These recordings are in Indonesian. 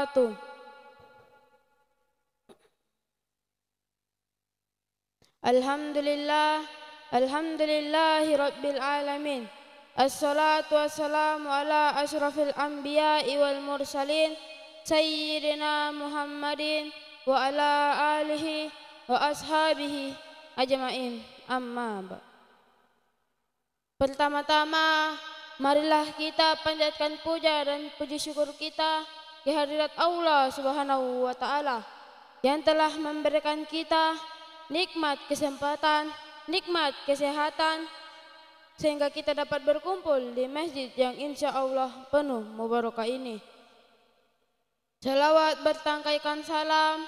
wabarakatuh. Alhamdulillah, alhamdulillahi rabbil alamin. Assalatu wassalamu ala ashrafil anbiya'i wal mursalin sayyidina Muhammadin wa ala alihi wa ashabihi ajma'in. Amma ba'd. Pertama-tama, marilah kita panjatkan puja dan puji syukur kita kehadirat Allah Subhanahu wa taala yang telah memberikan kita nikmat kesempatan, nikmat kesehatan, sehingga kita dapat berkumpul di masjid yang insya Allah penuh mubarakah ini. Salawat bertangkaikan salam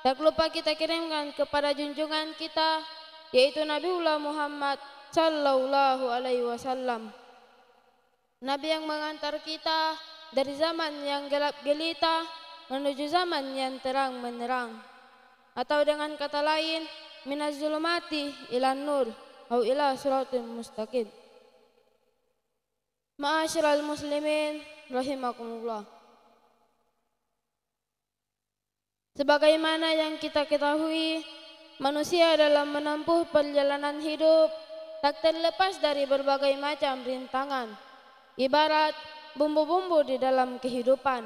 tak lupa kita kirimkan kepada junjungan kita, yaitu Nabiullah Muhammad sallallahu alaihi wasallam, Nabi yang mengantar kita dari zaman yang gelap gelita menuju zaman yang terang menerang, atau dengan kata lain, minaz zulumati ilan nur au ila siratul mustaqim. Ma'asyiral muslimin rahimakumullah. Sebagaimana yang kita ketahui, manusia dalam menempuh perjalanan hidup tak terlepas dari berbagai macam rintangan, ibarat bumbu-bumbu di dalam kehidupan.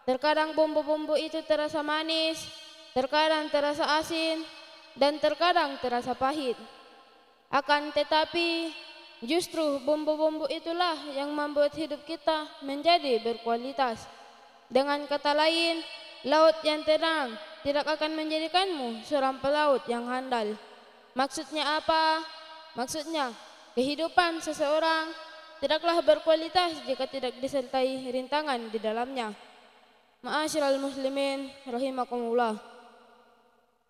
Terkadang bumbu-bumbu itu terasa manis, terkadang terasa asin, dan terkadang terasa pahit. Akan tetapi, justru bumbu-bumbu itulah yang membuat hidup kita menjadi berkualitas. Dengan kata lain, laut yang tenang tidak akan menjadikanmu seorang pelaut yang handal. Maksudnya apa? Maksudnya, kehidupan seseorang tidaklah berkualitas jika tidak disertai rintangan di dalamnya. Ma'asyiral muslimin rahimakumullah.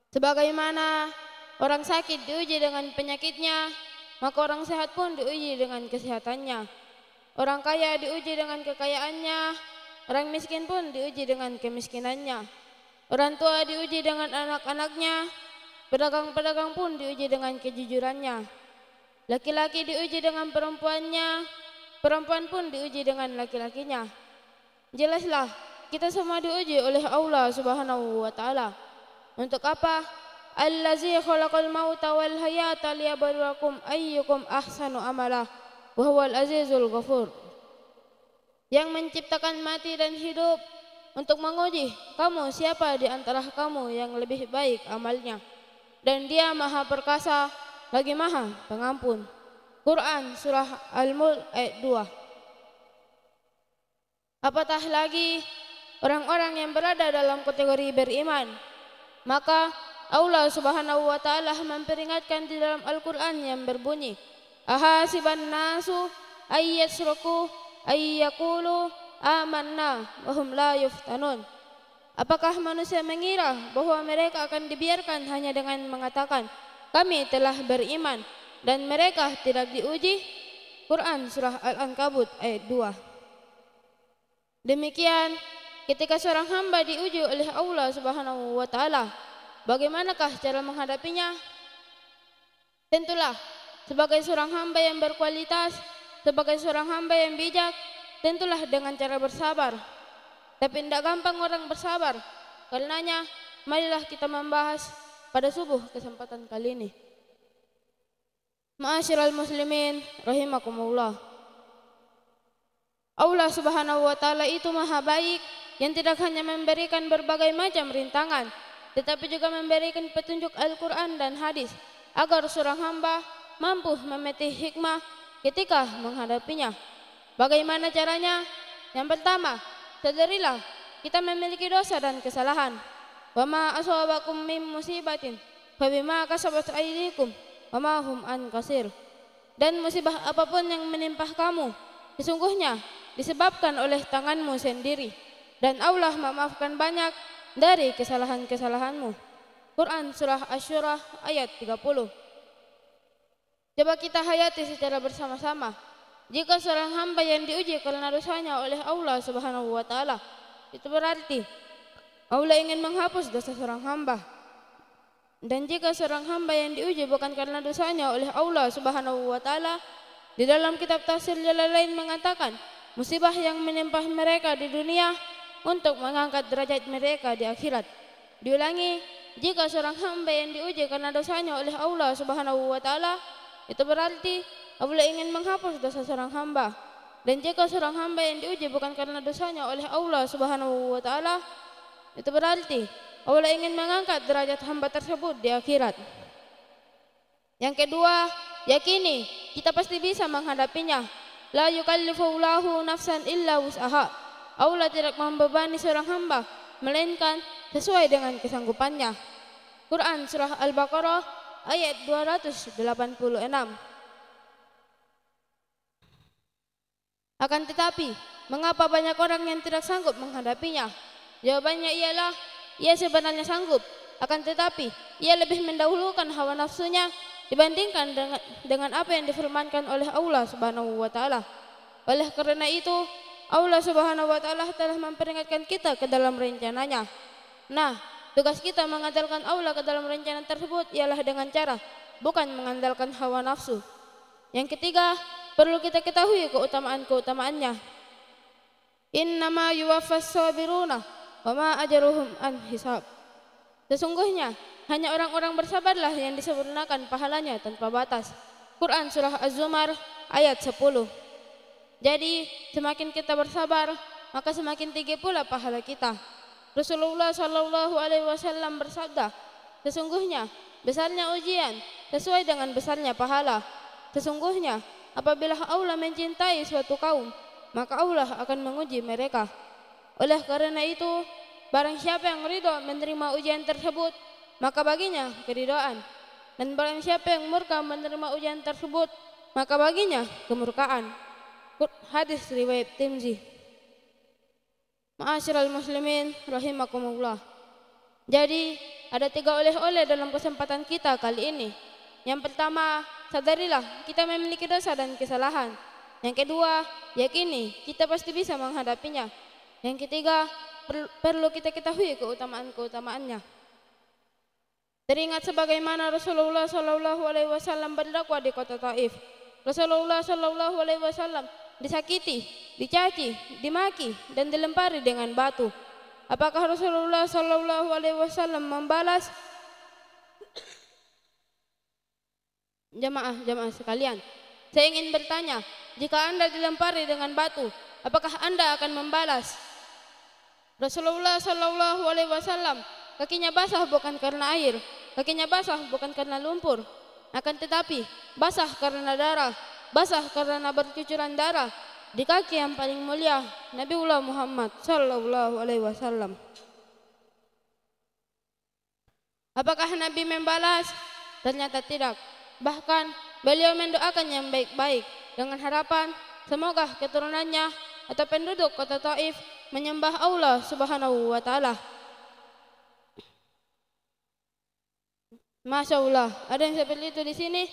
Sebagaimana orang sakit diuji dengan penyakitnya, maka orang sehat pun diuji dengan kesehatannya. Orang kaya diuji dengan kekayaannya, orang miskin pun diuji dengan kemiskinannya. Orang tua diuji dengan anak-anaknya, pedagang-pedagang pun diuji dengan kejujurannya. Laki-laki diuji dengan perempuannya, perempuan pun diuji dengan laki-lakinya. Jelaslah, kita semua diuji oleh Allah Subhanahu wa taala. Untuk apa? Allazi khalaqal mauta wal hayata liyabluwakum ayyukum ahsanu amala wa huwal azizul ghafur. Yang menciptakan mati dan hidup untuk menguji kamu siapa di antara kamu yang lebih baik amalnya. Dan Dia Maha Perkasa lagi Maha Pengampun. Quran surah Al-Mulk ayat 2. Apatah lagi orang-orang yang berada dalam kategori beriman. Maka Allah Subhanahu wa taala memperingatkan di dalam Al-Qur'an yang berbunyi, ahasiban nasu ayyasruku ayyaqulu amanna wa hum la yuftanun. Apakah manusia mengira bahwa mereka akan dibiarkan hanya dengan mengatakan kami telah beriman dan mereka tidak diuji? Quran surah Al-Ankabut ayat 2. Demikian ketika seorang hamba diuji oleh Allah Subhanahu wa taala, bagaimanakah cara menghadapinya? Tentulah sebagai seorang hamba yang berkualitas, sebagai seorang hamba yang bijak, tentulah dengan cara bersabar. Tapi tidak gampang orang bersabar. Karenanya, marilah kita membahas pada subuh kesempatan kali ini. Ma'asyiral muslimin rahimakumullah. Allah Subhanahu wa taala itu Maha Baik yang tidak hanya memberikan berbagai macam rintangan, tetapi juga memberikan petunjuk Al-Qur'an dan hadis agar seorang hamba mampu memetik hikmah ketika menghadapinya. Bagaimana caranya? Yang pertama, sadarilah kita memiliki dosa dan kesalahan. Wa ma asabakum min musibatin fa bima kasabat aydikum wa ma hum an qasir. Dan musibah apapun yang menimpa kamu sesungguhnya disebabkan oleh tanganmu sendiri, dan Allah memaafkan banyak dari kesalahan-kesalahanmu. Quran surah Asy-Syura ayat 30. Coba kita hayati secara bersama-sama. Jika seorang hamba yang diuji karena dosanya oleh Allah Subhanahu wa taala, itu berarti Allah ingin menghapus dosa seorang hamba. Dan jika seorang hamba yang diuji bukan karena dosanya oleh Allah Subhanahu wa taala, di dalam kitab tafsir Jalalain mengatakan, musibah yang menimpa mereka di dunia untuk mengangkat derajat mereka di akhirat. Diulangi, jika seorang hamba yang diuji karena dosanya oleh Allah Subhanahu wa taala, itu berarti Allah ingin menghapus dosa seorang hamba. Dan jika seorang hamba yang diuji bukan karena dosanya oleh Allah Subhanahu wa taala, itu berarti Allah ingin mengangkat derajat hamba tersebut di akhirat. Yang kedua, yakini kita pasti bisa menghadapinya. La yukallifullahu nafsan illa wus'aha. Allah tidak membebani seorang hamba melainkan sesuai dengan kesanggupannya. Quran surah Al-Baqarah ayat 286. Akan tetapi, mengapa banyak orang yang tidak sanggup menghadapinya? Jawabannya ialah, ia sebenarnya sanggup, akan tetapi ia lebih mendahulukan hawa nafsunya dibandingkan dengan apa yang difirmankan oleh Allah Subhanahu wa taala. Oleh karena itu, Allah Subhanahu wa taala telah memperingatkan kita ke dalam rencananya. Nah, tugas kita mengandalkan Allah ke dalam rencana tersebut ialah dengan cara bukan mengandalkan hawa nafsu. Yang ketiga, perlu kita ketahui keutamaan-keutamaannya. Innama yuwaffas sabiruna wa ma ajruhum an hisab. Sesungguhnya hanya orang-orang bersabarlah yang disempurnakan pahalanya tanpa batas. Quran surah Az-Zumar ayat 10. Jadi semakin kita bersabar, maka semakin tinggi pula pahala kita. Rasulullah sallallahu alaihi wasallam bersabda, sesungguhnya besarnya ujian sesuai dengan besarnya pahala. Sesungguhnya apabila Allah mencintai suatu kaum, maka Allah akan menguji mereka. Oleh karena itu, barang siapa yang ridho menerima ujian tersebut, maka baginya keridhaan. Dan barang siapa yang murka menerima ujian tersebut, maka baginya kemurkaan. Hadis riwayat Tirmizi. Ma'asyiral muslimin rahimakumullah. Jadi ada 3 oleh-oleh dalam kesempatan kita kali ini. Yang pertama, sadarilah kita memiliki dosa dan kesalahan. Yang kedua, yakini kita pasti bisa menghadapinya. Yang ketiga, perlu kita ketahui keutamaan-keutamaannya. Teringat sebagaimana Rasulullah sallallahu alaihi wasallam berdakwah di kota Taif. Rasulullah sallallahu alaihi wasallam disakiti, dicaci, dimaki dan dilempari dengan batu. Apakah Rasulullah sallallahu alaihi wasallam membalas? Jamaah sekalian, saya ingin bertanya, jika Anda dilempari dengan batu, apakah Anda akan membalas? Rasulullah sallallahu alaihi wasallam kakinya basah bukan karena air, kakinya basah bukan karena lumpur, akan tetapi basah karena darah, basah karena bercucuran darah di kaki yang paling mulia, Nabiullah Muhammad sallallahu alaihi wasallam. Apakah Nabi membalas? Ternyata tidak. Bahkan beliau mendoakan yang baik-baik dengan harapan semoga keturunannya atau penduduk kota Taif menyembah Allah Subhanahu wa taala. Masya Allah, ada yang seperti itu di sini?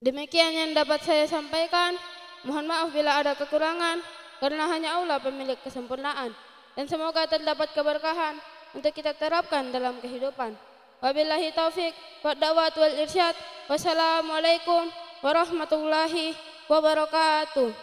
Demikian yang dapat saya sampaikan. Mohon maaf bila ada kekurangan, karena hanya Allah pemilik kesempurnaan. Dan semoga terdapat keberkahan untuk kita terapkan dalam kehidupan. Wabillahi taufik wa da'wat wal irsyad. Wassalamualaikum warahmatullahi wabarakatuh.